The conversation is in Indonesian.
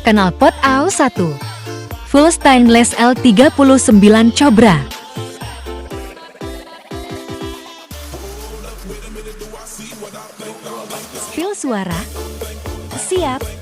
Knalpot AO1 full stainless L39 Cobra. Feel suara siap.